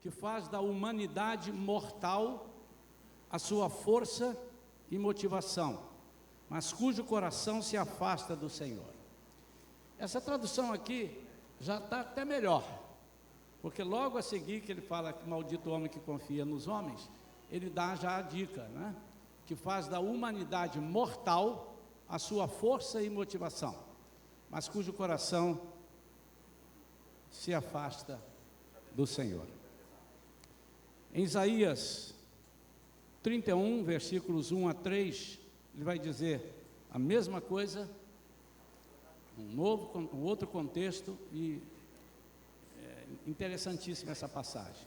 que faz da humanidade mortal a sua força e motivação, mas cujo coração se afasta do Senhor. Essa tradução aqui já está até melhor, porque logo a seguir que ele fala que maldito o homem que confia nos homens, ele dá já a dica, né? Que faz da humanidade mortal a sua força e motivação, mas cujo coração se afasta do Senhor. Em Isaías 31, versículos 1 a 3, ele vai dizer a mesma coisa, um outro contexto, e é interessantíssima essa passagem.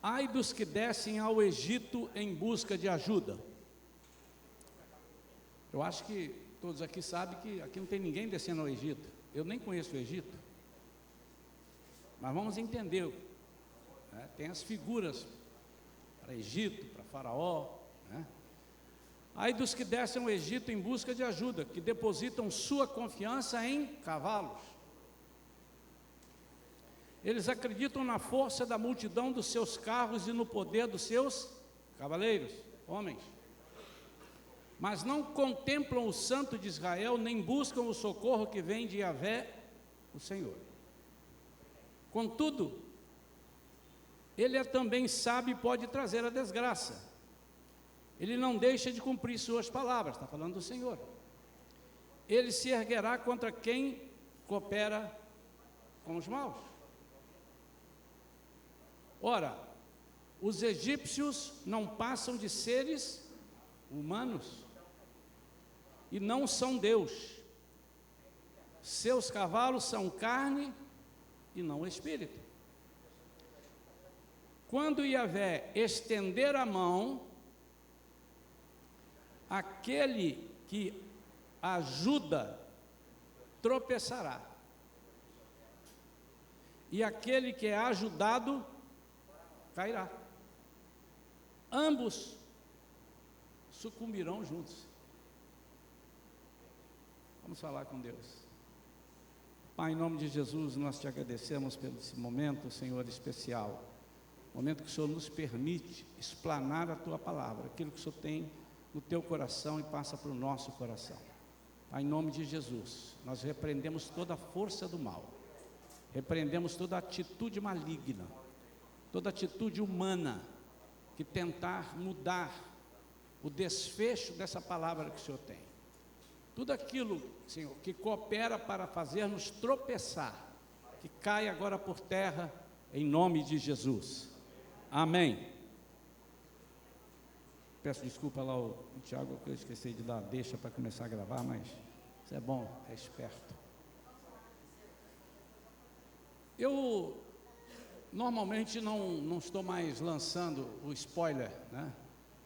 Ai dos que descem ao Egito em busca de ajuda. Eu acho que todos aqui sabem que aqui não tem ninguém descendo ao Egito. Eu nem conheço o Egito, mas vamos entender, né? Tem as figuras para Egito, para Faraó, né? Ai dos que descem ao Egito em busca de ajuda, que depositam sua confiança em cavalos. Eles acreditam na força da multidão dos seus carros e no poder dos seus cavaleiros, homens. Mas não contemplam o Santo de Israel, nem buscam o socorro que vem de Yahvé, o Senhor. Contudo, Ele é também sábio e pode trazer a desgraça. Ele não deixa de cumprir suas palavras, está falando do Senhor. Ele se erguerá contra quem coopera com os maus. Ora, os egípcios não passam de seres humanos e não são Deus. Seus cavalos são carne e não espírito. Quando Yahvé estender a mão, aquele que ajuda tropeçará, e aquele que é ajudado cairá. Ambos sucumbirão juntos. Vamos falar com Deus. Pai, em nome de Jesus, nós te agradecemos pelo esse momento, Senhor, especial. Momento que o Senhor nos permite explanar a Tua palavra, aquilo que o Senhor tem no Teu coração e passa para o nosso coração. Pai, em nome de Jesus, nós repreendemos toda a força do mal, repreendemos toda atitude maligna, toda atitude humana que tentar mudar o desfecho dessa palavra que o Senhor tem. Tudo aquilo, Senhor, que coopera para fazer-nos tropeçar, que caia agora por terra, em nome de Jesus. Amém. Peço desculpa lá ao Tiago, que eu esqueci de dar deixa para começar a gravar, mas isso é bom, é esperto. Eu normalmente não estou mais lançando o spoiler, né,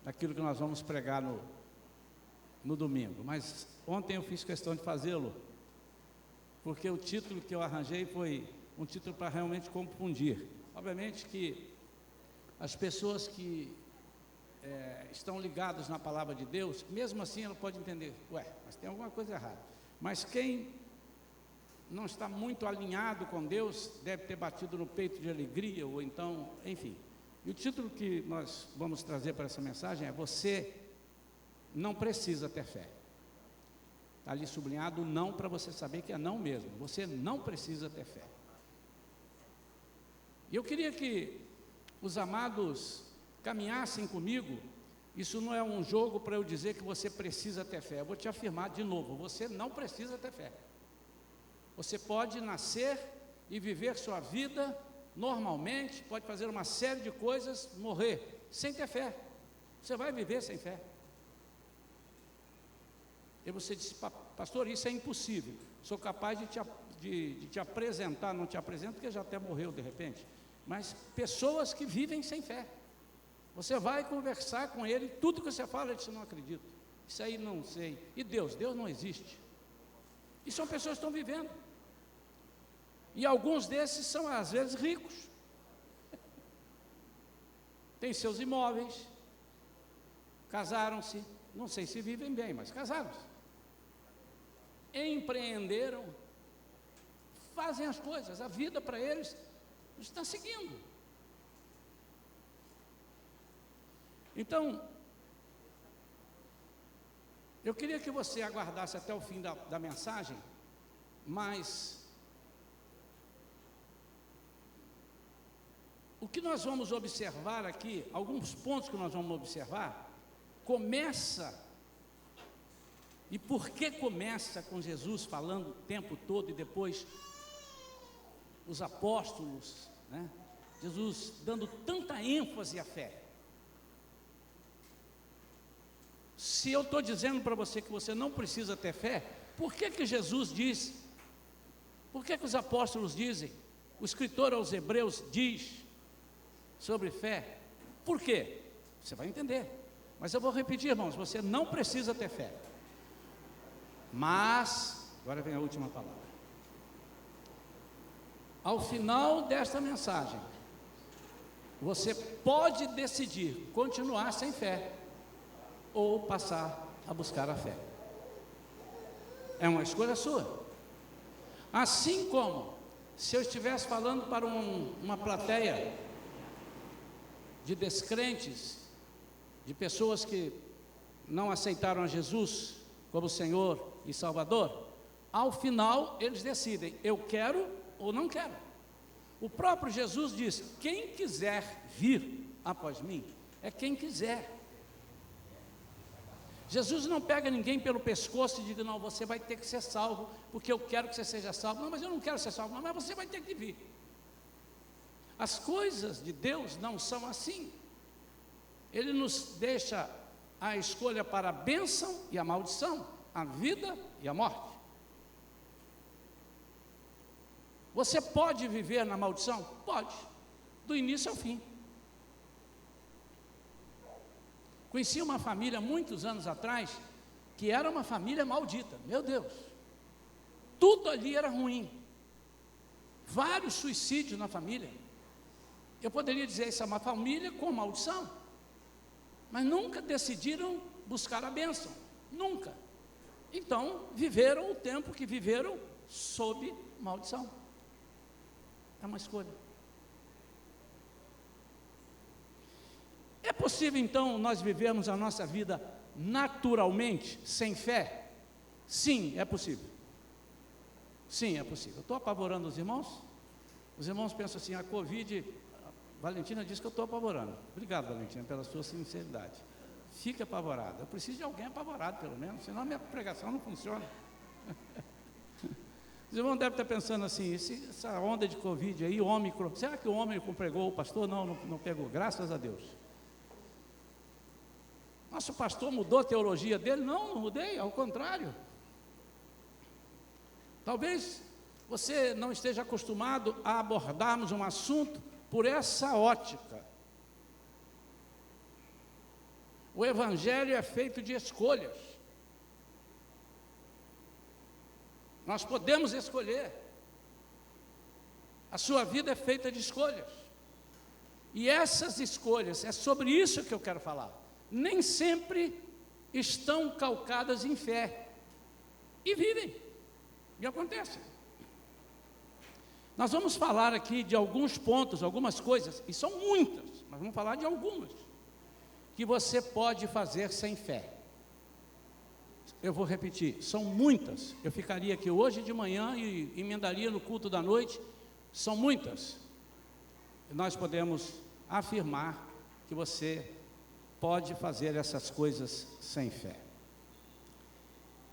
daquilo que nós vamos pregar no domingo, mas ontem eu fiz questão de fazê-lo, porque o título que eu arranjei foi um título para realmente confundir. Obviamente que as pessoas que estão ligadas na palavra de Deus, mesmo assim ela pode entender, mas tem alguma coisa errada. Mas quem não está muito alinhado com Deus, deve ter batido no peito de alegria, ou então, enfim. E o título que nós vamos trazer para essa mensagem é: Você não precisa ter fé. Está ali sublinhado não, para você saber que é não mesmo. Você não precisa ter fé. E eu queria que os amados caminhassem comigo. Isso não é um jogo para eu dizer que você precisa ter fé. Eu vou te afirmar de novo: você não precisa ter fé. Você pode nascer e viver sua vida normalmente, pode fazer uma série de coisas, morrer sem ter fé. Você vai viver sem fé. E você disse: pastor, isso é impossível. Sou capaz de te apresentar, não te apresento porque já até morreu de repente, mas pessoas que vivem sem fé. Você vai conversar com ele, tudo que você fala, ele diz: não acredito, isso aí não sei. E Deus não existe. E são pessoas que estão vivendo. E alguns desses são às vezes ricos, têm seus imóveis, casaram-se, não sei se vivem bem, mas casaram-se, empreenderam, fazem as coisas, a vida para eles está seguindo. Então, eu queria que você aguardasse até o fim da mensagem, mas o que nós vamos observar aqui, alguns pontos que nós vamos observar, começa, e por que começa com Jesus falando o tempo todo e depois os apóstolos, né? Jesus dando tanta ênfase à fé. Se eu estou dizendo para você que você não precisa ter fé, por que Jesus diz? Por que os apóstolos dizem? O escritor aos Hebreus diz sobre fé. Por quê? Você vai entender. Mas eu vou repetir, irmãos, você não precisa ter fé. Mas, agora vem a última palavra. Ao final desta mensagem, você pode decidir continuar sem fé ou passar a buscar a fé. É uma escolha sua. Assim como se eu estivesse falando para uma plateia de descrentes, de pessoas que não aceitaram a Jesus como Senhor e Salvador, ao final eles decidem, eu quero ou não quero. O próprio Jesus diz, quem quiser vir após mim, é quem quiser. Jesus não pega ninguém pelo pescoço e diz, não, você vai ter que ser salvo, porque eu quero que você seja salvo. Não, mas eu não quero ser salvo, não, mas você vai ter que vir. As coisas de Deus não são assim. Ele nos deixa a escolha para a bênção e a maldição, a vida e a morte. Você pode viver na maldição? Pode, do início ao fim. Conheci uma família muitos anos atrás, que era uma família maldita, meu Deus, tudo ali era ruim, vários suicídios na família. Eu poderia dizer, isso é uma família com maldição, mas nunca decidiram buscar a bênção, nunca. Então, viveram o tempo que viveram sob maldição. É uma escolha. É possível então nós vivermos a nossa vida naturalmente, sem fé? Sim, é possível. Sim, é possível. Estou apavorando os irmãos? Os irmãos pensam assim, a Covid, a Valentina diz que eu estou apavorando. Obrigado, Valentina, pela sua sinceridade. Fique apavorado. Eu preciso de alguém apavorado, pelo menos, senão a minha pregação não funciona. Os irmãos devem estar pensando assim, essa onda de Covid aí, o Ômicron, será que o Ômicron pegou o pastor? Não pegou, graças a Deus. Nosso pastor mudou a teologia dele? Não mudei, ao contrário. Talvez você não esteja acostumado a abordarmos um assunto por essa ótica. O Evangelho é feito de escolhas. Nós podemos escolher. A sua vida é feita de escolhas. E essas escolhas, é sobre isso que eu quero falar. Nem sempre estão calcadas em fé. E vivem. E acontece. Nós vamos falar aqui de alguns pontos, algumas coisas, e são muitas, mas vamos falar de algumas, que você pode fazer sem fé. Eu vou repetir, são muitas. Eu ficaria aqui hoje de manhã e emendaria no culto da noite. São muitas. Nós podemos afirmar que você pode fazer essas coisas sem fé.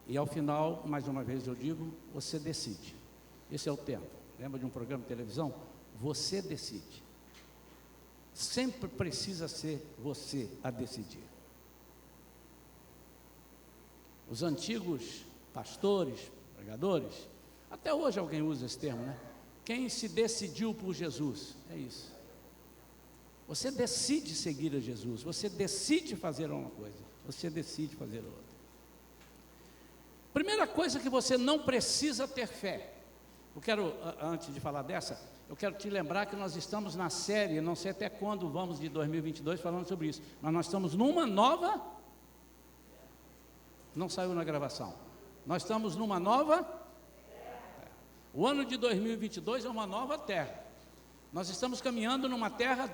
E ao final, mais uma vez eu digo, você decide. Esse é o tempo. Lembra de um programa de televisão? Você decide. Sempre precisa ser você a decidir. Os antigos pastores, pregadores, até hoje alguém usa esse termo, né? Quem se decidiu por Jesus, é isso. Você decide seguir a Jesus, você decide fazer uma coisa, você decide fazer outra. Primeira coisa que você não precisa ter fé. Eu quero, antes de falar dessa, eu quero te lembrar que nós estamos na série, não sei até quando vamos de 2022 falando sobre isso, mas nós estamos numa nova, não saiu na gravação, nós estamos numa nova, o ano de 2022 é uma nova terra, nós estamos caminhando numa terra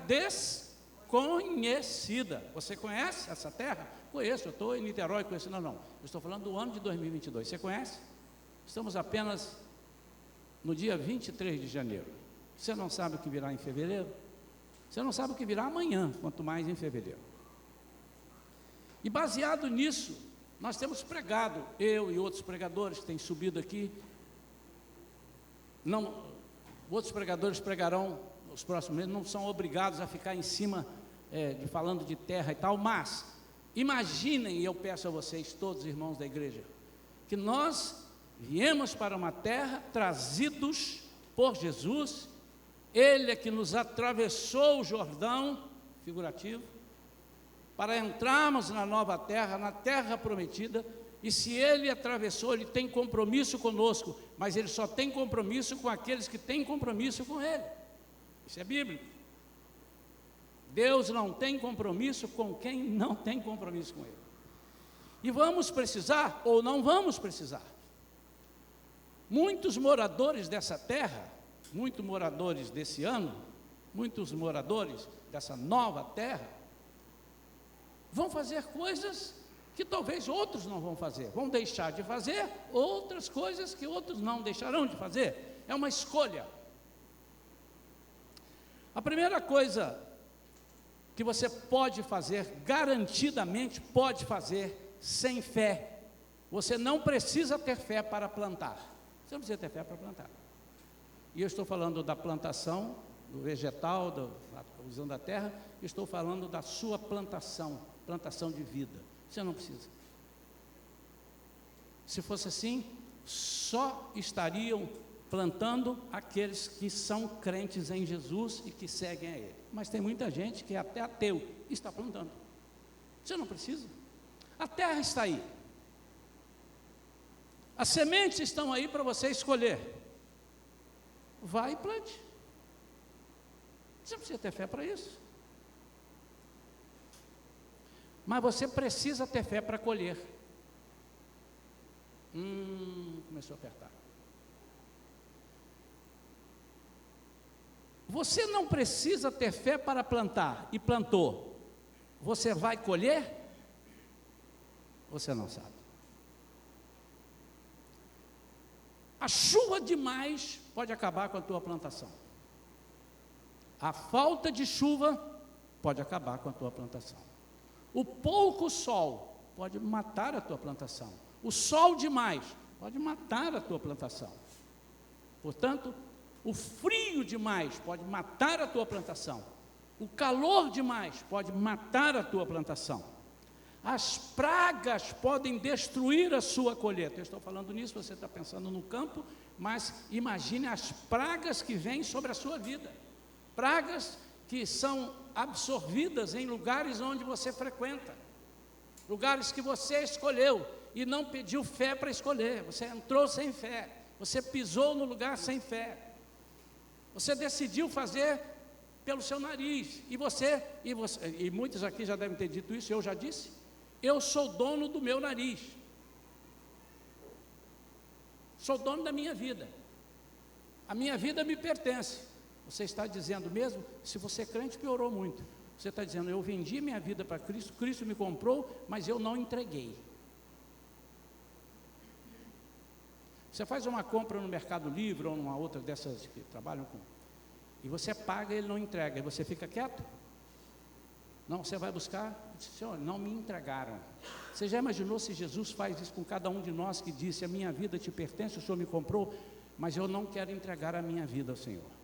conhecida. Você conhece essa terra? Conheço, eu estou em Niterói, conheço. Não, eu estou falando do ano de 2022. Você conhece? Estamos apenas no dia 23 de janeiro. Você não sabe o que virá em fevereiro? Você não sabe o que virá amanhã, quanto mais em fevereiro. E baseado nisso, nós temos pregado, eu e outros pregadores que têm subido aqui. Outros pregadores pregarão nos próximos meses, não são obrigados a ficar em cima falando de terra e tal, mas imaginem, e eu peço a vocês, todos irmãos da igreja, que nós viemos para uma terra trazidos por Jesus. Ele é que nos atravessou o Jordão, figurativo, para entrarmos na nova terra, na terra prometida. E se Ele atravessou, Ele tem compromisso conosco, mas Ele só tem compromisso com aqueles que têm compromisso com Ele. Isso é bíblico. Deus não tem compromisso com quem não tem compromisso com Ele. E vamos precisar, ou não vamos precisar. Muitos moradores dessa terra, muitos moradores desse ano, muitos moradores dessa nova terra, vão fazer coisas que talvez outros não vão fazer, vão deixar de fazer outras coisas que outros não deixarão de fazer. É uma escolha. A primeira coisa que você pode fazer, garantidamente pode fazer, sem fé. Você não precisa ter fé para plantar. Você não precisa ter fé para plantar. E eu estou falando da plantação, do vegetal, usando a terra, estou falando da sua plantação de vida. Você não precisa. Se fosse assim, só estariam plantando aqueles que são crentes em Jesus e que seguem a Ele. Mas tem muita gente que é até ateu e está plantando. Você não precisa. A terra está aí. As sementes estão aí para você escolher. Vai e plante. Você não precisa ter fé para isso. Mas você precisa ter fé para colher. Começou a apertar. Você não precisa ter fé para plantar, e plantou. Você vai colher? Você não sabe. A chuva demais pode acabar com a tua plantação. A falta de chuva pode acabar com a tua plantação. O pouco sol pode matar a tua plantação. O sol demais pode matar a tua plantação. Portanto, o frio demais pode matar a tua plantação. O calor demais pode matar a tua plantação. As pragas podem destruir a sua colheita. Eu estou falando nisso, você está pensando no campo, mas imagine as pragas que vêm sobre a sua vida. Pragas que são absorvidas em lugares onde você frequenta, lugares que você escolheu e não pediu fé para escolher. Você entrou sem fé, você pisou no lugar sem fé, você decidiu fazer pelo seu nariz, e muitos aqui já devem ter dito isso, eu já disse, eu sou dono do meu nariz, sou dono da minha vida, a minha vida me pertence. Você está dizendo mesmo, se você é crente, piorou muito. Você está dizendo, eu vendi minha vida para Cristo, Cristo me comprou, mas eu não entreguei. Você faz uma compra no Mercado Livre ou numa outra dessas que trabalham com, e você paga e ele não entrega, e você fica quieto? Não, você vai buscar, Senhor, não me entregaram. Você já imaginou se Jesus faz isso com cada um de nós que disse, a minha vida te pertence, o Senhor me comprou, mas eu não quero entregar a minha vida ao Senhor.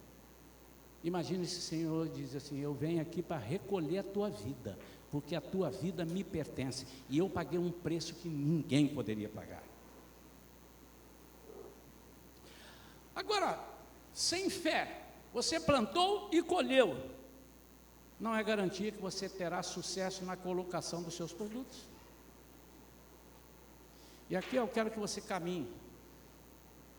Imagine se o Senhor diz assim, eu venho aqui para recolher a tua vida, porque a tua vida me pertence, e eu paguei um preço que ninguém poderia pagar. Agora, sem fé, você plantou e colheu, não é garantia que você terá sucesso na colocação dos seus produtos. E aqui eu quero que você caminhe.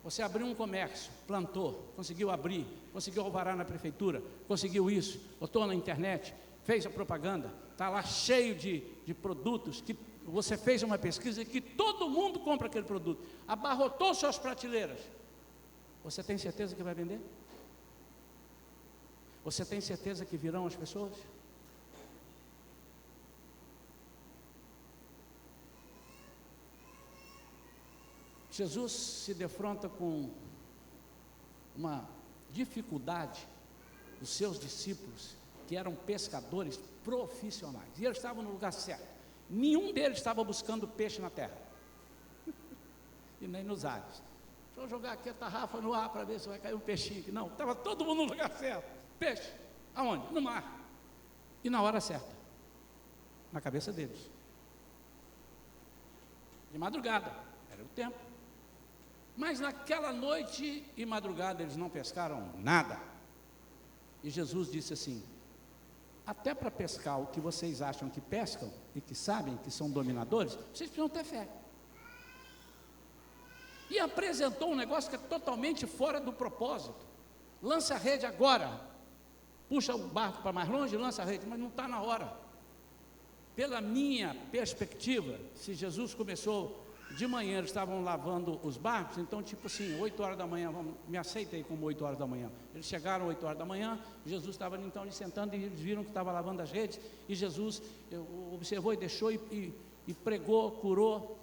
Você abriu um comércio, plantou, conseguiu abrir, conseguiu alvará na prefeitura, conseguiu isso, botou na internet, fez a propaganda, está lá cheio de produtos, que você fez uma pesquisa que todo mundo compra aquele produto, abarrotou suas prateleiras. Você tem certeza que vai vender? Você tem certeza que virão as pessoas? Jesus se defronta com uma dificuldade dos seus discípulos, que eram pescadores profissionais, e eles estavam no lugar certo. Nenhum deles estava buscando peixe na terra, e nem nos ares. Deixa eu jogar aqui a tarrafa no ar para ver se vai cair um peixinho aqui. Não, estava todo mundo no lugar certo. Peixe, aonde? No mar. E na hora certa, na cabeça deles. De madrugada, era o tempo. Mas naquela noite e madrugada eles não pescaram nada. E Jesus disse assim: até para pescar o que vocês acham que pescam e que sabem que são dominadores, vocês precisam ter fé. E apresentou um negócio que é totalmente fora do propósito. Lança a rede agora. Puxa o barco para mais longe e lança a rede, mas não está na hora. Pela minha perspectiva, se Jesus começou de manhã, eles estavam lavando os barcos, então tipo assim, 8 horas da manhã, me aceita aí como 8 horas da manhã. Eles chegaram 8 horas da manhã, Jesus estava então ali sentando e eles viram que estava lavando as redes, e Jesus observou e deixou e pregou, curou.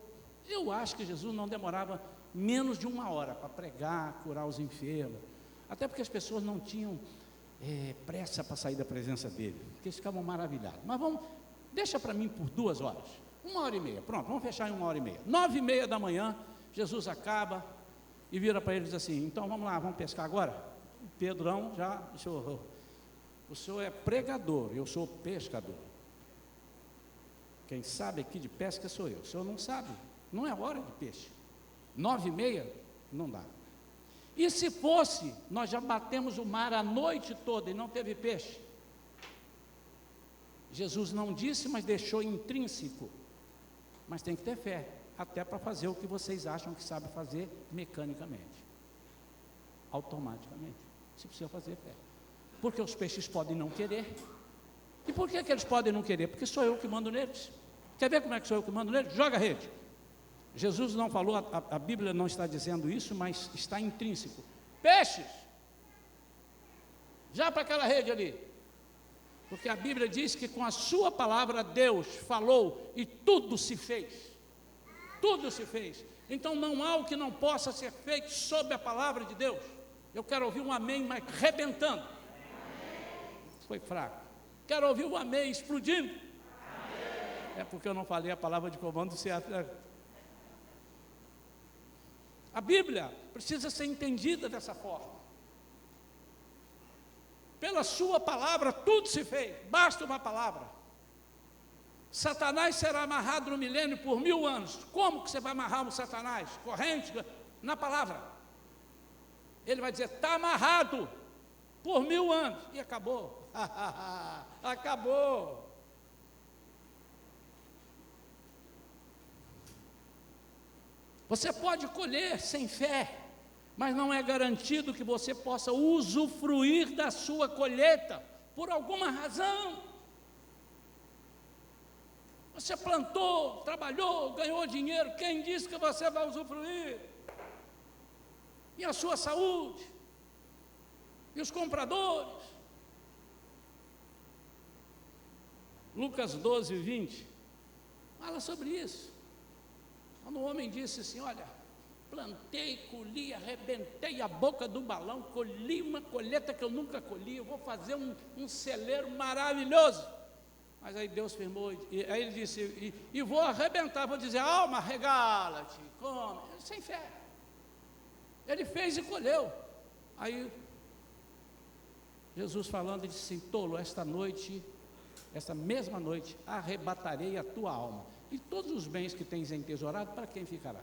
Eu acho que Jesus não demorava menos de 1 hora para pregar, curar os enfermos, até porque as pessoas não tinham pressa para sair da presença dele, porque eles ficavam maravilhados. Mas deixa para mim por 2 horas, 1h30, pronto, vamos fechar em 1h30. 9h30 da manhã, Jesus acaba e vira para eles assim: então vamos lá, vamos pescar agora? O Pedrão já, o senhor é pregador, eu sou pescador. Quem sabe aqui de pesca sou eu, o senhor não sabe, não é hora de peixe. 9h30, não dá. E se fosse, nós já batemos o mar a noite toda e não teve peixe. Jesus não disse, mas deixou intrínseco. Mas tem que ter fé, até para fazer o que vocês acham que sabe fazer mecanicamente, automaticamente. Você precisa fazer fé. Porque os peixes podem não querer. E por que eles podem não querer? Porque sou eu que mando neles. Quer ver como é que sou eu que mando neles? Joga a rede. Jesus não falou, a Bíblia não está dizendo isso, mas está intrínseco. Peixes! Já para aquela rede ali. Porque a Bíblia diz que com a sua palavra Deus falou e tudo se fez. Tudo se fez. Então não há o que não possa ser feito sob a palavra de Deus. Eu quero ouvir um amém, mas rebentando. Foi fraco. Quero ouvir um amém explodindo. É porque eu não falei a palavra de comando certa. A Bíblia precisa ser entendida dessa forma. Pela sua palavra tudo se fez, basta uma palavra. Satanás será amarrado no milênio por 1000 anos. Como que você vai amarrar o Satanás? Corrente na palavra. Ele vai dizer: está amarrado por 1000 anos. E acabou. Acabou. Você pode colher sem fé, mas não é garantido que você possa usufruir da sua colheita, por alguma razão. Você plantou, trabalhou, ganhou dinheiro, quem disse que você vai usufruir? E a sua saúde? E os compradores? Lucas 12:20 fala sobre isso. Quando o homem disse assim: olha, plantei, colhi, arrebentei a boca do balão, colhi uma colheita que eu nunca colhi, eu vou fazer um celeiro maravilhoso. Mas aí Deus firmou, e aí ele disse: e vou arrebentar, vou dizer: alma, regala-te, come, sem fé. Ele fez e colheu. Aí Jesus falando, disse assim: tolo, esta mesma noite, arrebatarei a tua alma. E todos os bens que tens entesourado, para quem ficará?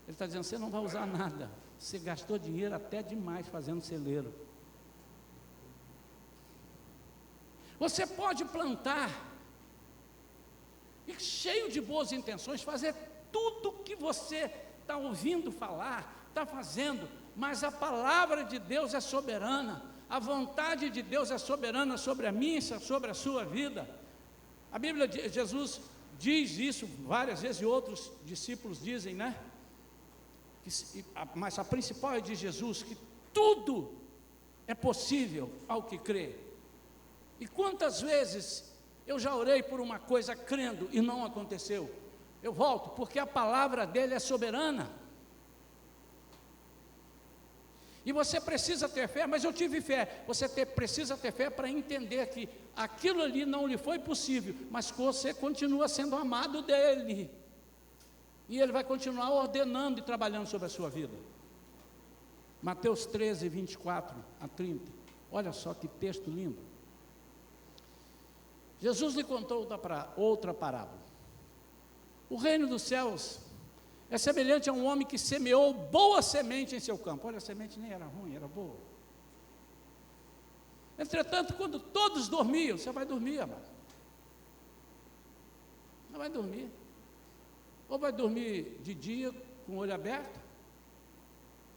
Ele está dizendo: você não vai usar nada, você gastou dinheiro até demais fazendo celeiro. Você pode plantar, e cheio de boas intenções, fazer tudo que você está ouvindo falar, está fazendo, mas a palavra de Deus é soberana, a vontade de Deus é soberana sobre a minha, sobre a sua vida. A Bíblia, Jesus diz isso várias vezes, e outros discípulos dizem, né? Mas a principal é de Jesus, que tudo é possível ao que crê. E quantas vezes eu já orei por uma coisa crendo e não aconteceu? Eu volto, porque a palavra dele é soberana. E você precisa ter fé, mas eu tive fé. Precisa ter fé para entender que aquilo ali não lhe foi possível, mas você continua sendo amado dele. E ele vai continuar ordenando e trabalhando sobre a sua vida. Mateus 13, 24 a 30. Olha só que texto lindo. Jesus lhe contou outra parábola. O reino dos céus é semelhante a um homem que semeou boa semente em seu campo. Olha, a semente nem era ruim, era boa. Entretanto, quando todos dormiam, você vai dormir, amado. Não vai dormir. Ou vai dormir de dia, com o olho aberto,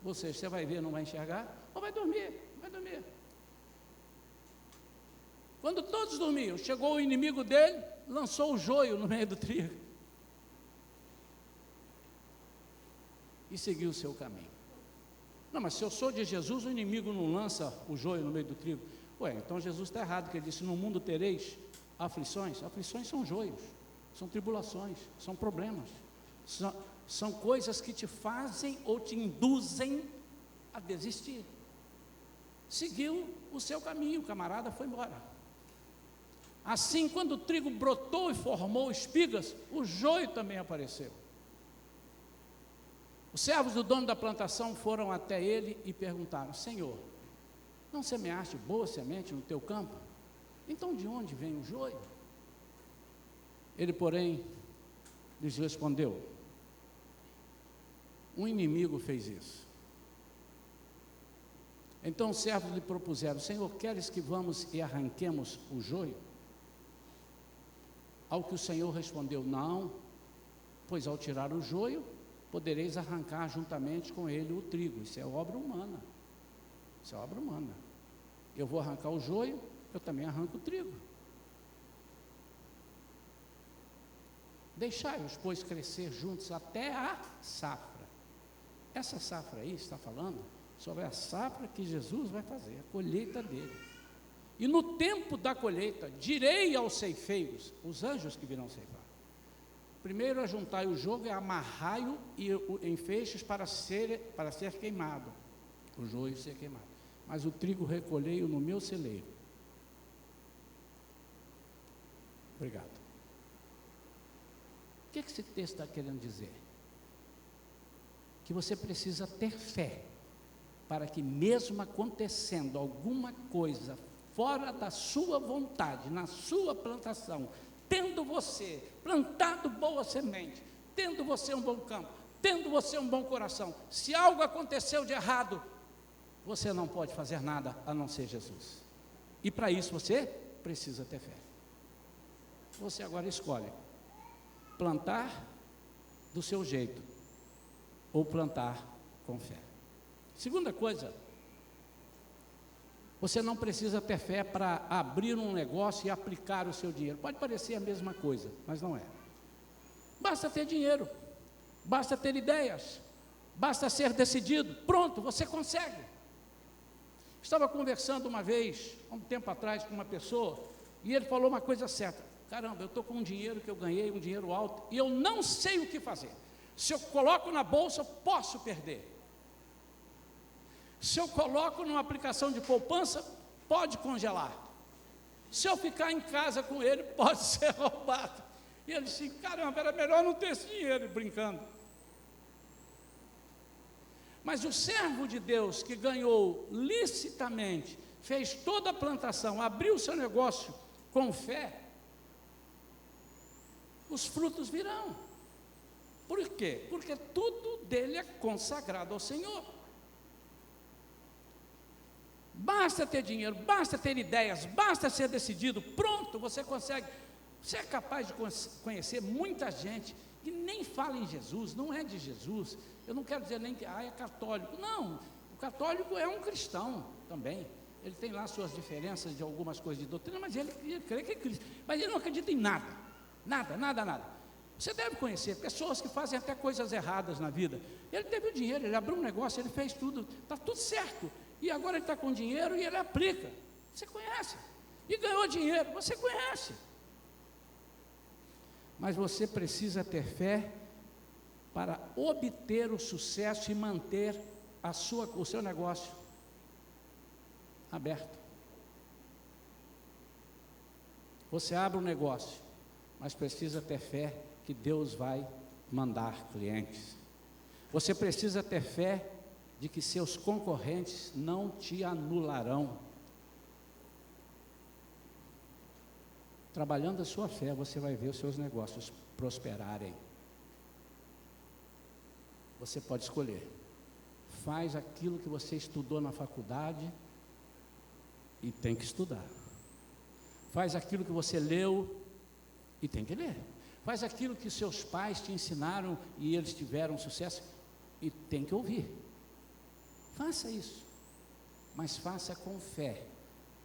ou seja, você vai ver, não vai enxergar, ou vai dormir, vai dormir. Quando todos dormiam, chegou o inimigo dele, lançou o joio no meio do trigo. E seguiu o seu caminho. Não, mas se eu sou de Jesus, o inimigo não lança o joio no meio do trigo. Ué, então Jesus está errado, porque ele disse, no mundo tereis aflições. Aflições são joios, são tribulações, são problemas. São coisas que te fazem ou te induzem a desistir. Seguiu o seu caminho, o camarada foi embora. Assim, quando o trigo brotou e formou espigas, o joio também apareceu. Os servos do dono da plantação foram até ele e perguntaram, Senhor, não semeaste boa semente no teu campo? Então de onde vem o joio? Ele, porém, lhes respondeu, um inimigo fez isso. Então os servos lhe propuseram, Senhor, queres que vamos e arranquemos o joio? Ao que o Senhor respondeu, não, pois ao tirar o joio, podereis arrancar juntamente com ele o trigo. Isso é obra humana. Isso é obra humana. Eu vou arrancar o joio, eu também arranco o trigo. Deixai-os, pois, crescer juntos até a safra. Essa safra aí está falando sobre a safra que Jesus vai fazer, a colheita dele. E no tempo da colheita, direi aos ceifeiros, os anjos que virão ceifar, primeiro ajuntai o jogo e amarrai-o em feixes para ser queimado, o joio ser queimado, mas o trigo recolhei-o no meu celeiro. Obrigado. O que esse texto está querendo dizer? Que você precisa ter fé, para que mesmo acontecendo alguma coisa fora da sua vontade, na sua plantação, tendo você plantado boa semente, tendo você um bom campo, tendo você um bom coração, se algo aconteceu de errado, você não pode fazer nada a não ser Jesus. E para isso você precisa ter fé. Você agora escolhe plantar do seu jeito ou plantar com fé. Segunda coisa, você não precisa ter fé para abrir um negócio e aplicar o seu dinheiro. Pode parecer a mesma coisa, mas não é. Basta ter dinheiro, basta ter ideias, basta ser decidido. Pronto, você consegue. Estava conversando uma vez, há um tempo atrás, com uma pessoa, e ele falou uma coisa certa. Caramba, eu estou com um dinheiro que eu ganhei, um dinheiro alto, e eu não sei o que fazer. Se eu coloco na bolsa, eu posso perder. Se eu coloco numa aplicação de poupança, pode congelar. Se eu ficar em casa com ele, pode ser roubado. E ele disse, caramba, era melhor não ter esse dinheiro, brincando. Mas o servo de Deus que ganhou licitamente, fez toda a plantação, abriu o seu negócio com fé, os frutos virão. Por quê? Porque tudo dele é consagrado ao Senhor. Basta ter dinheiro, basta ter ideias, basta ser decidido, pronto, você consegue. Você é capaz de conhecer muita gente que nem fala em Jesus, não é de Jesus. Eu não quero dizer nem que é católico. Não, o católico é um cristão também. Ele tem lá suas diferenças de algumas coisas de doutrina, mas ele crê que é Cristo. Mas ele não acredita em nada, nada. Você deve conhecer pessoas que fazem até coisas erradas na vida. Ele teve o dinheiro, ele abriu um negócio, ele fez tudo, está tudo certo. E agora ele está com dinheiro e ele aplica. Você conhece. E ganhou dinheiro, você conhece. mas você precisa ter fé para obter o sucesso e manter o seu negócio aberto. Você abre um negócio, mas precisa ter fé que Deus vai mandar clientes. Você precisa ter fé de que seus concorrentes não te anularão. Trabalhando a sua fé, você vai ver os seus negócios prosperarem. Você pode escolher. Faz aquilo que você estudou na faculdade e tem que estudar. Faz aquilo que você leu e tem que ler. Faz aquilo que seus pais te ensinaram e eles tiveram sucesso e tem que ouvir. Faça isso, mas faça com fé,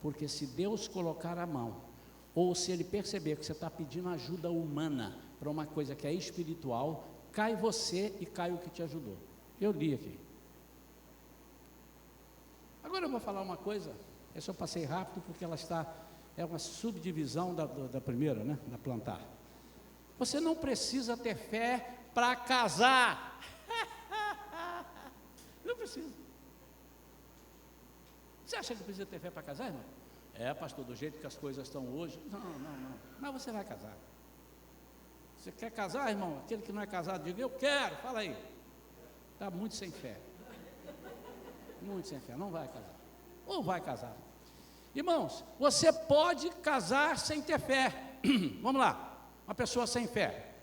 porque se Deus colocar a mão, ou se Ele perceber que você está pedindo ajuda humana para uma coisa que é espiritual, cai você e cai o que te ajudou. Eu li aqui. Agora eu vou falar uma coisa, essa eu passei rápido porque ela é uma subdivisão da primeira, né, da plantar. Você não precisa ter fé para casar. Não precisa. Você acha que precisa ter fé para casar, irmão? Pastor, do jeito que as coisas estão hoje. Não. Mas você vai casar. Você quer casar, irmão? Aquele que não é casado, diga, eu quero, fala aí. Está muito sem fé. Muito sem fé, não vai casar. Ou vai casar. Irmãos, você pode casar sem ter fé. Vamos lá, uma pessoa sem fé.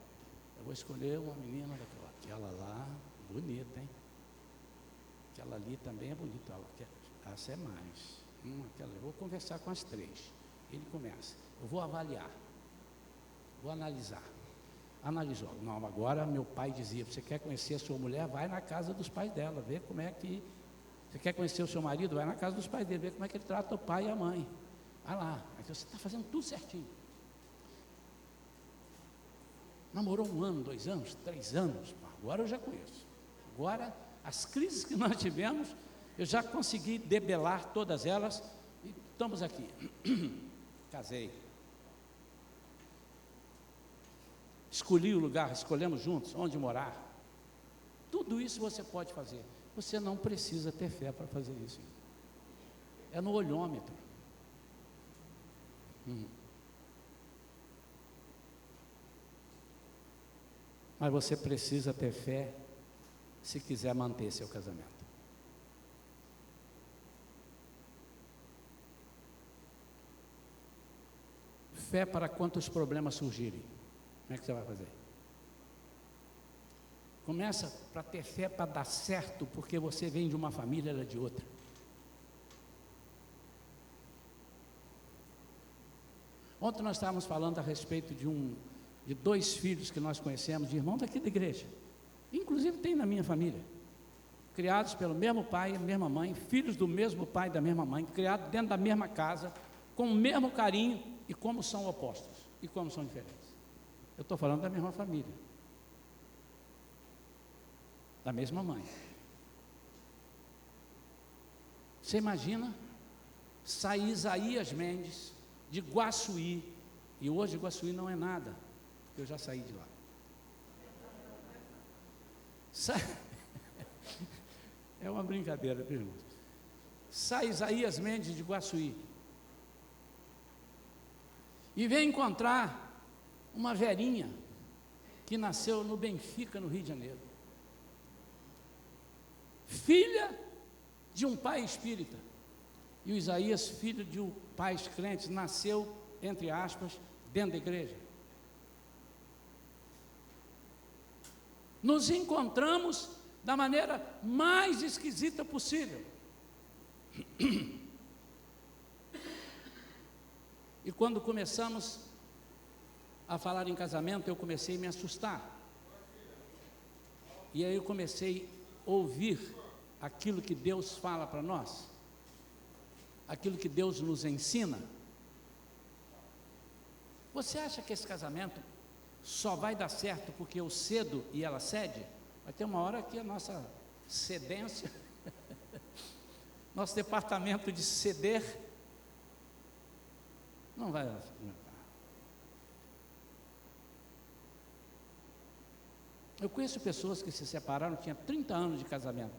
Eu vou escolher uma menina daquela lá, bonita, hein? Aquela ali também é bonita. Essa é mais. Eu vou conversar com as três. Ele começa. Eu vou avaliar. Vou analisar. Analisou. Não, agora meu pai dizia, você quer conhecer a sua mulher? Vai na casa dos pais dela, vê como é que... Você quer conhecer o seu marido? Vai na casa dos pais dele, vê como é que ele trata o pai e a mãe. Vai lá, mas você está fazendo tudo certinho. Namorou 1 ano, 2 anos, 3 anos, agora eu já conheço. Agora, as crises que nós tivemos, eu já consegui debelar todas elas e estamos aqui. Casei. Escolhi o lugar, escolhemos juntos onde morar. Tudo isso você pode fazer. Você não precisa ter fé para fazer isso. É no olhômetro. Mas você precisa ter fé se quiser manter seu casamento. Fé para quantos problemas surgirem. Como é que você vai fazer? Começa para ter fé para dar certo, porque você vem de uma família, ela é de outra. Ontem nós estávamos falando a respeito de 2 filhos que nós conhecemos, de irmãos daqui da igreja. Inclusive tem na minha família. Criados pelo mesmo pai e mesma mãe, filhos do mesmo pai e da mesma mãe, criados dentro da mesma casa, com o mesmo carinho, e como são opostos, e como são diferentes. Eu estou falando da mesma família. Da mesma mãe. Você imagina sair Isaías Mendes de Guaçuí, e hoje Guaçuí não é nada, porque eu já saí de lá. É uma brincadeira, viu, irmão? Sai Isaías Mendes de Guaçuí e vem encontrar uma velhinha que nasceu no Benfica, no Rio de Janeiro. Filha de um pai espírita. E o Isaías, filho de pais crentes, nasceu, entre aspas, dentro da igreja. Nos encontramos da maneira mais esquisita possível. E quando começamos a falar em casamento, eu comecei a me assustar. E aí eu comecei a ouvir aquilo que Deus fala para nós, aquilo que Deus nos ensina. Você acha que esse casamento só vai dar certo porque eu cedo e ela cede? Vai ter uma hora que a nossa cedência, nosso departamento de ceder, não vai aguentar. Eu conheço pessoas que se separaram, tinha 30 anos de casamento.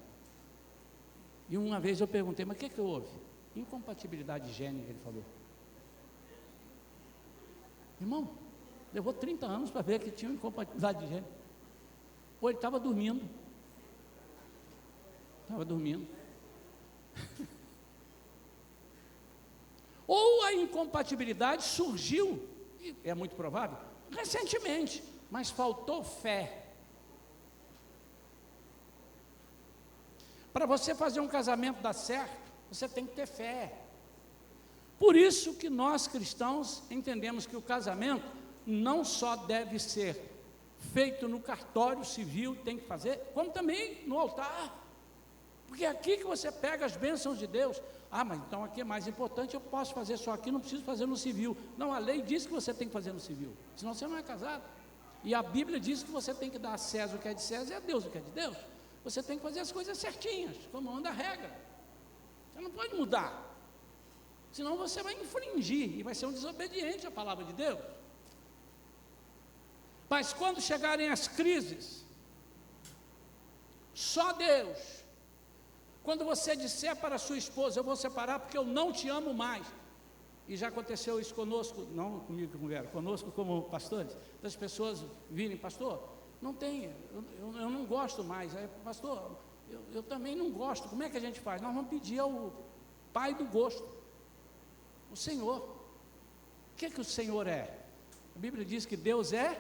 E uma vez eu perguntei, mas o que houve? Incompatibilidade gênica, ele falou. Irmão, levou 30 anos para ver que tinha incompatibilidade de gênero. Ou ele estava dormindo. Ou a incompatibilidade surgiu, e é muito provável, recentemente, mas faltou fé. Para você fazer um casamento dar certo, você tem que ter fé. Por isso que nós cristãos entendemos que o casamento não só deve ser feito no cartório civil, tem que fazer, como também no altar. Porque é aqui que você pega as bênçãos de Deus. Ah, mas então aqui é mais importante, eu posso fazer só aqui, não preciso fazer no civil. Não, a lei diz que você tem que fazer no civil, senão você não é casado. E a Bíblia diz que você tem que dar a César o que é de César e a Deus o que é de Deus. Você tem que fazer as coisas certinhas, como manda a regra. Você não pode mudar, senão você vai infringir e vai ser um desobediente à palavra de Deus. Mas quando chegarem as crises, só Deus. Quando você disser para a sua esposa, eu vou separar porque eu não te amo mais. E já aconteceu isso conosco, não comigo com Vera, conosco como pastores, das pessoas virem, pastor, não tem, eu não gosto mais. Aí, pastor, eu também não gosto, como é que a gente faz? Nós vamos pedir ao Pai do gosto, o Senhor. O que o Senhor é? A Bíblia diz que Deus é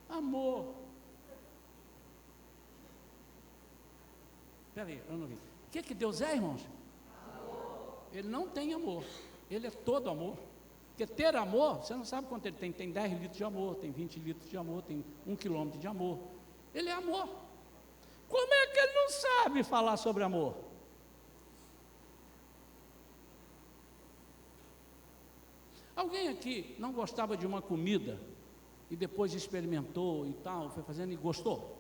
amor. Espera aí, eu não vi. O que Deus é, irmãos? Amor. Ele não tem amor, Ele é todo amor. Porque ter amor, você não sabe quanto ele tem. Tem 10 litros de amor, tem 20 litros de amor, tem 1 quilômetro de amor. Ele é amor. Como é que ele não sabe falar sobre amor? Alguém aqui não gostava de uma comida e depois experimentou e tal, foi fazendo e gostou?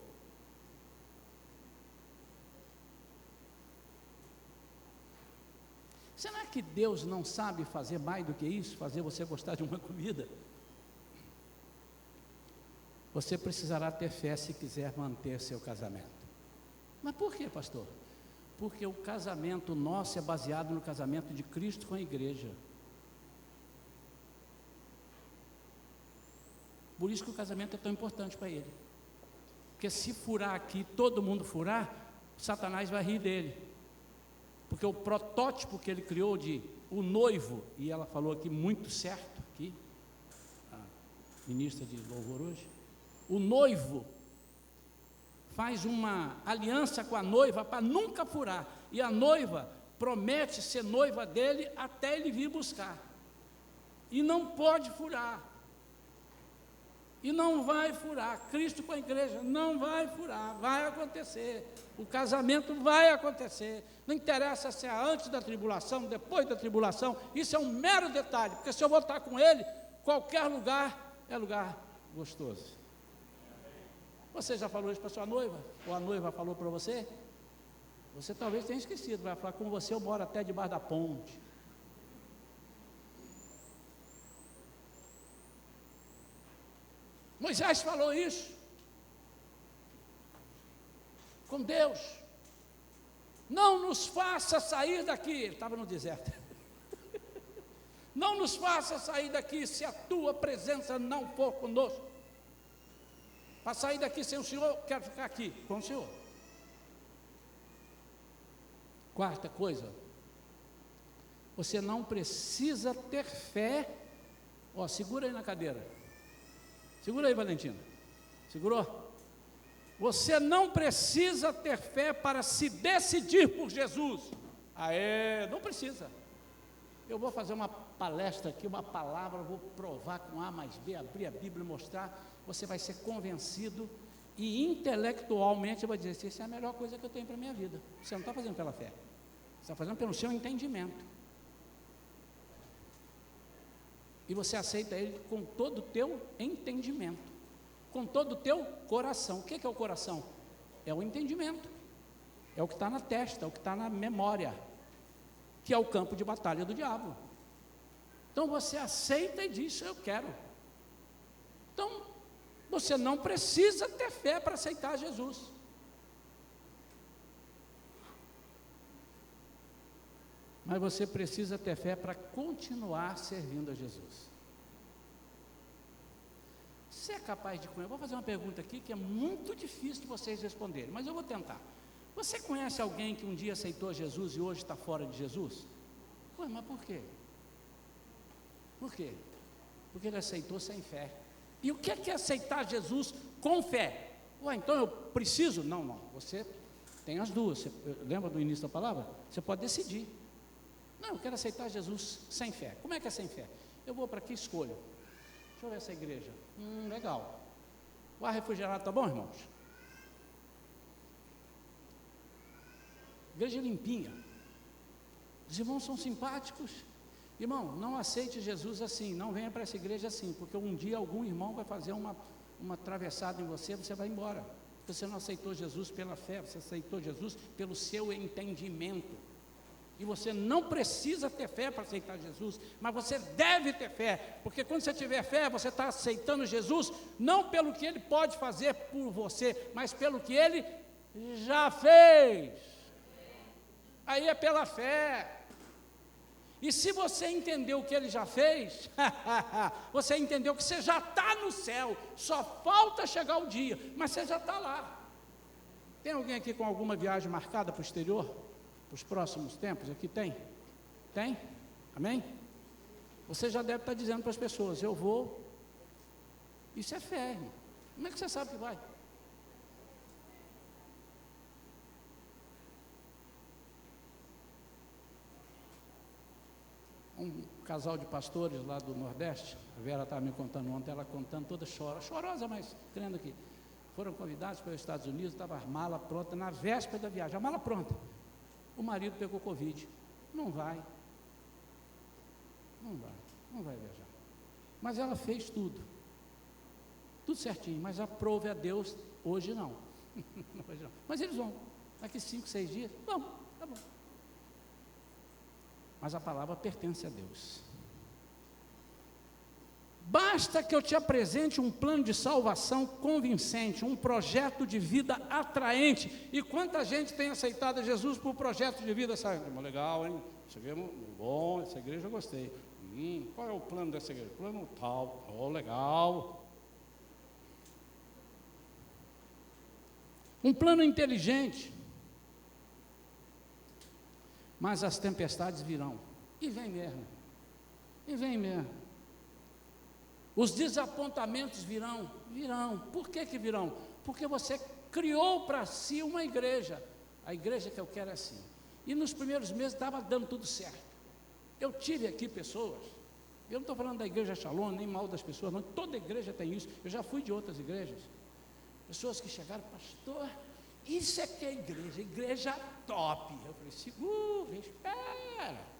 Será que Deus não sabe fazer mais do que isso? Fazer você gostar de uma comida? Você precisará ter fé se quiser manter seu casamento. Mas por quê, pastor? Porque o casamento nosso é baseado no casamento de Cristo com a igreja. Por isso que o casamento é tão importante para ele. Porque se furar aqui, todo mundo furar, Satanás vai rir dele. Porque o protótipo que ele criou de o noivo, e ela falou aqui muito certo, aqui, a ministra de louvor hoje, o noivo faz uma aliança com a noiva para nunca furar, e a noiva promete ser noiva dele até ele vir buscar, e não pode furar, e não vai furar. Cristo com a igreja não vai furar, vai acontecer, o casamento vai acontecer, não interessa se é antes da tribulação, depois da tribulação, isso é um mero detalhe, porque se eu vou estar com ele, qualquer lugar é lugar gostoso. Você já falou isso para sua noiva? Ou a noiva falou para você? Você talvez tenha esquecido, vai falar, com você eu moro até debaixo da ponte. Moisés falou isso com Deus. Não nos faça sair daqui. Ele estava no deserto. Não nos faça sair daqui se a tua presença não for conosco. Para sair daqui sem o Senhor, quero ficar aqui com o Senhor. Quarta coisa, você não precisa ter fé. Ó, segura aí na cadeira. Segura aí, Valentina. Segurou? Você não precisa ter fé para se decidir por Jesus. Não precisa. Eu vou fazer uma palestra aqui, uma palavra, vou provar com A mais B, abrir a Bíblia e mostrar. Você vai ser convencido e intelectualmente vai dizer, isso é a melhor coisa que eu tenho para a minha vida. Você não está fazendo pela fé, você está fazendo pelo seu entendimento. E você aceita ele com todo o teu entendimento, com todo o teu coração. O que é o coração? É o entendimento, é o que está na testa, é o que está na memória, que é o campo de batalha do diabo. Então você aceita e diz, eu quero. Então, Você não precisa ter fé para aceitar Jesus. Mas você precisa ter fé para continuar servindo a Jesus. Você é capaz de conhecer? Eu vou fazer uma pergunta aqui que é muito difícil de vocês responderem, mas eu vou tentar. Você conhece alguém que um dia aceitou Jesus e hoje está fora de Jesus? Ué, mas por quê? Por quê? Porque ele aceitou sem fé. E o que é aceitar Jesus com fé? Ué, então eu preciso? Não, você tem as duas. Você lembra do início da palavra? Você pode decidir. Não, eu quero aceitar Jesus sem fé. Como é que é sem fé? Eu vou para aqui e escolho. Deixa eu ver essa igreja. Legal. O ar refrigerado está bom, irmãos? Igreja limpinha. Os irmãos são simpáticos. Irmão, não aceite Jesus assim, não venha para essa igreja assim, porque um dia algum irmão vai fazer uma atravessada em você, você vai embora. Você não aceitou Jesus pela fé, você aceitou Jesus pelo seu entendimento. E você não precisa ter fé para aceitar Jesus, mas você deve ter fé, porque quando você tiver fé, você está aceitando Jesus, não pelo que Ele pode fazer por você, mas pelo que Ele já fez. Aí é pela fé. E se você entendeu o que Ele já fez, você entendeu que você já está no céu, só falta chegar o dia, mas você já está lá. Tem alguém aqui com alguma viagem marcada para o exterior? Para os próximos tempos? Aqui tem? Tem? Amém? Você já deve estar dizendo para as pessoas, eu vou. Isso é fé, irmão. Como é que você sabe que vai? Um casal de pastores lá do Nordeste, a Vera estava me contando ontem, ela contando toda chorosa, mas crendo aqui. Foram convidados para os Estados Unidos, estava a mala pronta, na véspera da viagem, a mala pronta. O marido pegou Covid. Não vai viajar. Mas ela fez tudo certinho, mas aprove a Deus, hoje não. Hoje não. Mas eles vão, daqui 5, 6 dias, vão, tá bom. Mas a palavra pertence a Deus. Basta que eu te apresente um plano de salvação convincente, um projeto de vida atraente. E quanta gente tem aceitado Jesus por projeto de vida, sabe? Legal, hein? Isso aqui é bom, essa igreja eu gostei. Qual é o plano dessa igreja? Plano tal. Legal. Um plano inteligente. Mas as tempestades virão. E vem mesmo. Os desapontamentos virão. Por que virão? Porque você criou para si uma igreja. A igreja que eu quero é assim. E nos primeiros meses estava dando tudo certo. Eu tive aqui pessoas, eu não estou falando da igreja Shalom, nem mal das pessoas, não. Toda igreja tem isso. Eu já fui de outras igrejas. Pessoas que chegaram, pastor, isso é que é igreja top. Eu falei, espera.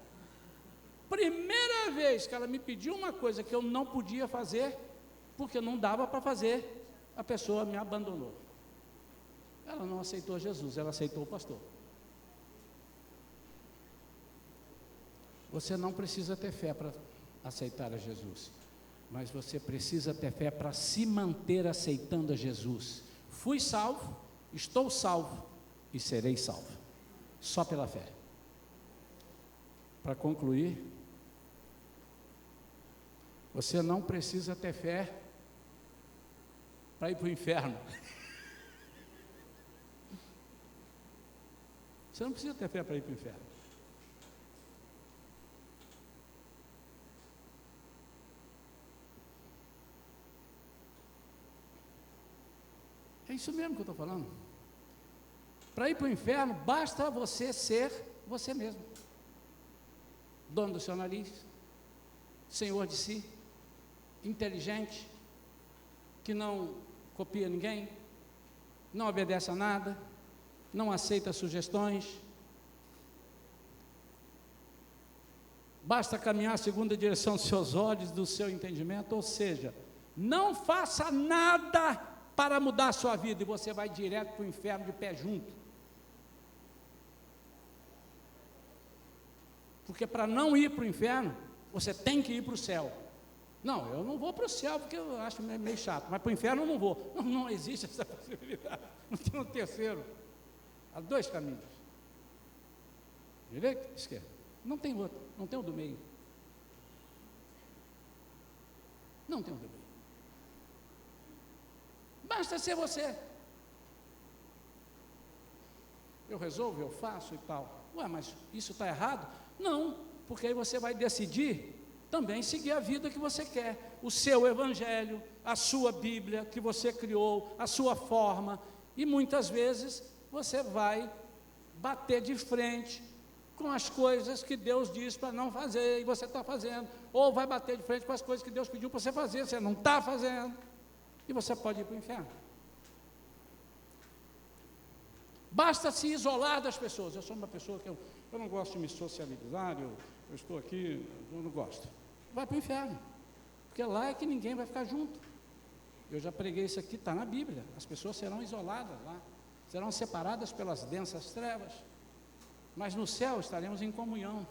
Primeira vez que ela me pediu uma coisa que eu não podia fazer, porque não dava para fazer, a pessoa me abandonou. Ela não aceitou Jesus, ela aceitou o pastor. Você não precisa ter fé para aceitar a Jesus, mas você precisa ter fé para se manter aceitando a Jesus. Fui salvo, estou salvo e serei salvo, só pela fé. Para concluir, você não precisa ter fé para ir para o inferno. Você não precisa ter fé para ir para o inferno. É isso mesmo que eu estou falando. Para ir para o inferno, basta você ser você mesmo. Dono do seu nariz, senhor de si, inteligente, que não copia ninguém, não obedece a nada, não aceita sugestões. Basta caminhar segundo a direção dos seus olhos, do seu entendimento, ou seja, não faça nada para mudar a sua vida, e você vai direto para o inferno de pé junto. Porque para não ir para o inferno, você tem que ir para o céu. Não, eu não vou para o céu porque eu acho meio chato, mas para o inferno eu não vou. Não, não existe essa possibilidade. Não tem um terceiro. Há dois caminhos. Direita, esquerda. Não tem outro, não tem o do meio. Não tem o do meio. Basta ser você. Eu resolvo, eu faço e tal. Ué, mas isso está errado? Não, porque aí você vai decidir também seguir a vida que você quer, o seu evangelho, a sua Bíblia que você criou, a sua forma, e muitas vezes você vai bater de frente com as coisas que Deus diz para não fazer, e você está fazendo, ou vai bater de frente com as coisas que Deus pediu para você fazer, você não está fazendo, e você pode ir para o inferno. Basta se isolar das pessoas. Eu sou uma pessoa que eu não gosto de me socializar, eu estou aqui, eu não gosto. Vai para o inferno, porque lá é que ninguém vai ficar junto. Eu já preguei isso aqui, está na Bíblia. As pessoas serão isoladas lá, serão separadas pelas densas trevas, mas no céu estaremos em comunhão.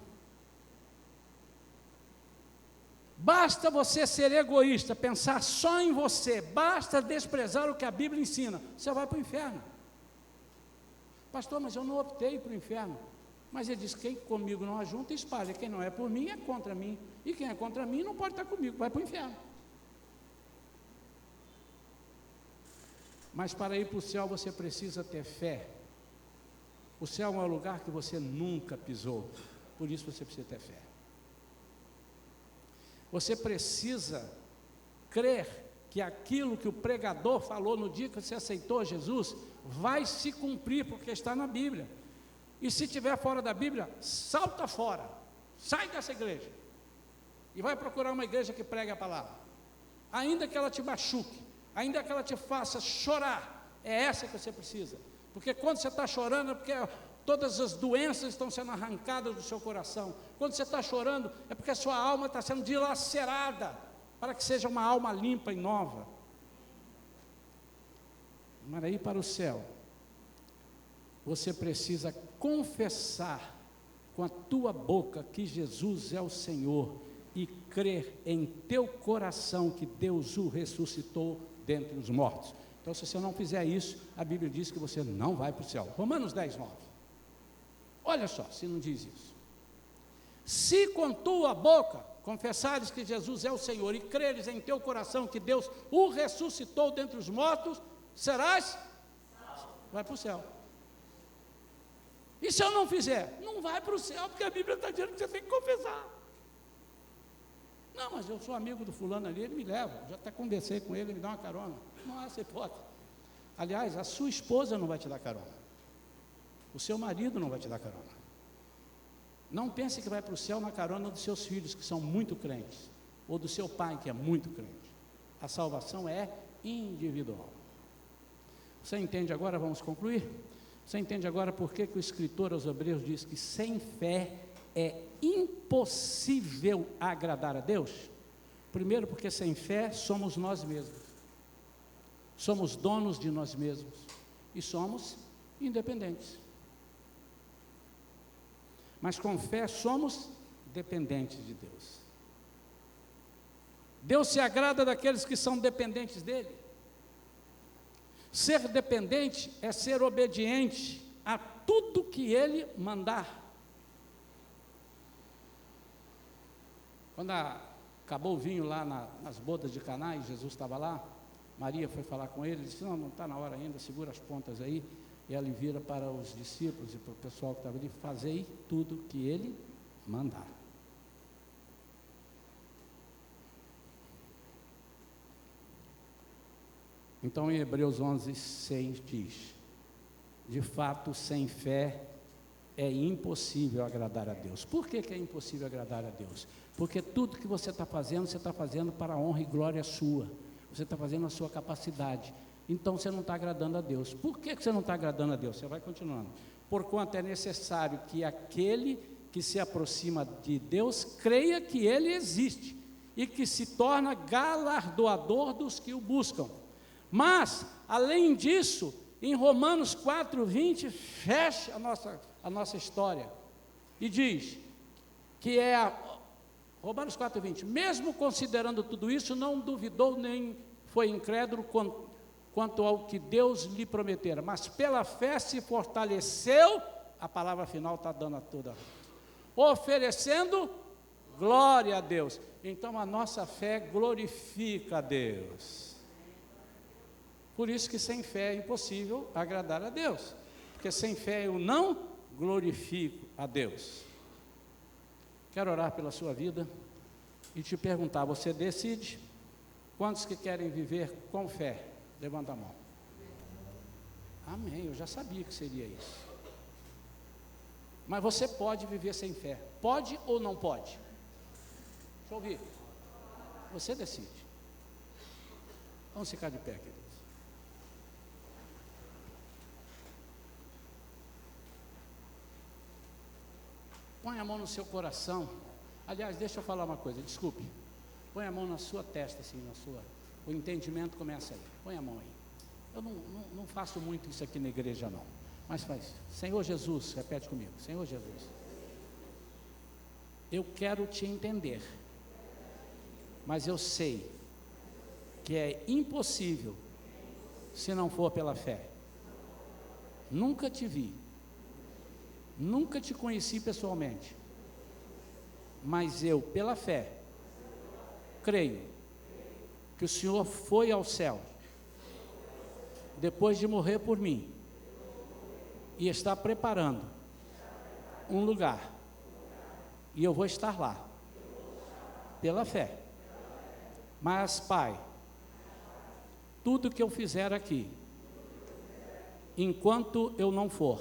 Basta você ser egoísta, pensar só em você, basta desprezar o que a Bíblia ensina, você vai para o inferno. Pastor, mas eu não optei para o inferno. Mas ele diz, quem comigo não ajunta, espalha. Quem não é por mim, é contra mim. E quem é contra mim, não pode estar comigo, vai para o inferno. Mas para ir para o céu, você precisa ter fé. O céu é um lugar que você nunca pisou. Por isso você precisa ter fé. Você precisa crer que aquilo que o pregador falou no dia que você aceitou Jesus, vai se cumprir, porque está na Bíblia. E se estiver fora da Bíblia, salta fora, sai dessa igreja, e vai procurar uma igreja que pregue a palavra, ainda que ela te machuque, ainda que ela te faça chorar, é essa que você precisa, porque quando você está chorando, é porque todas as doenças estão sendo arrancadas do seu coração. Quando você está chorando, é porque a sua alma está sendo dilacerada, para que seja uma alma limpa e nova. Para ir para o céu, você precisa confessar com a tua boca que Jesus é o Senhor e crer em teu coração que Deus o ressuscitou dentre os mortos. Então, se você não fizer isso, a Bíblia diz que você não vai para o céu. Romanos 10, 9. Olha só, se não diz isso. Se com tua boca confessares que Jesus é o Senhor e creres em teu coração que Deus o ressuscitou dentre os mortos, serás? Vai para o céu. E se eu não fizer? Não vai para o céu, porque a Bíblia está dizendo que você tem que confessar. Não, mas eu sou amigo do fulano ali, ele me leva, já até conversei com ele, me dá uma carona. Não há essa hipótese. Aliás, a sua esposa não vai te dar carona. O seu marido não vai te dar carona. Não pense que vai para o céu na carona dos seus filhos, que são muito crentes, ou do seu pai, que é muito crente. A salvação é individual. Você entende agora, vamos concluir? Você entende agora por que o escritor aos Hebreus diz que sem fé é impossível agradar a Deus? Primeiro, porque sem fé somos nós mesmos. Somos donos de nós mesmos e somos independentes. Mas com fé somos dependentes de Deus. Deus se agrada daqueles que são dependentes dEle. Ser dependente é ser obediente a tudo que Ele mandar. Quando acabou o vinho lá nas bodas de Caná e Jesus estava lá, Maria foi falar com ele, disse, não está na hora ainda, segura as pontas aí. E ela vira para os discípulos e para o pessoal que estava ali, fazei tudo que Ele mandar. Então em Hebreus 11, 6 diz, de fato sem fé é impossível agradar a Deus. Por que é impossível agradar a Deus? Porque tudo que você está fazendo para a honra e glória sua, você está fazendo a sua capacidade. Então você não está agradando a Deus. Por que você não está agradando a Deus? Você vai continuando. Porquanto é necessário que aquele que se aproxima de Deus creia que Ele existe e que se torna galardoador dos que o buscam. Mas, além disso, em Romanos 4:20, fecha a nossa história e diz que Romanos 4:20. Mesmo considerando tudo isso, não duvidou nem foi incrédulo quanto ao que Deus lhe prometera, mas pela fé se fortaleceu, a palavra final está dando a toda, oferecendo glória a Deus. Então a nossa fé glorifica a Deus. Por isso que sem fé é impossível agradar a Deus, porque sem fé eu não glorifico a Deus. Quero orar pela sua vida e te perguntar, você decide? Quantos que querem viver com fé? Levanta a mão. Amém, eu já sabia que seria isso. Mas você pode viver sem fé. Pode ou não pode? Deixa eu ouvir. Você decide. Vamos ficar de pé, queridos. Põe a mão no seu coração. Aliás, deixa eu falar uma coisa, desculpe. Põe a mão na sua testa, assim, o entendimento começa aí. Põe a mão aí. Eu não faço muito isso aqui na igreja, não. Mas faz. Senhor Jesus, repete comigo. Senhor Jesus, eu quero te entender, mas eu sei que é impossível se não for pela fé. Nunca te vi, nunca te conheci pessoalmente, mas eu, pela fé, creio que o Senhor foi ao céu depois de morrer por mim e está preparando um lugar, e eu vou estar lá pela fé. Mas, Pai, tudo que eu fizer aqui, enquanto eu não for,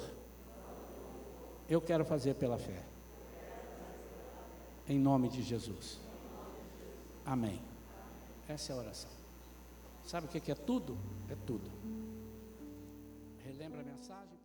eu quero fazer pela fé, em nome de Jesus. Amém. Essa é a oração. Sabe o que é tudo? É tudo. Relembra a mensagem?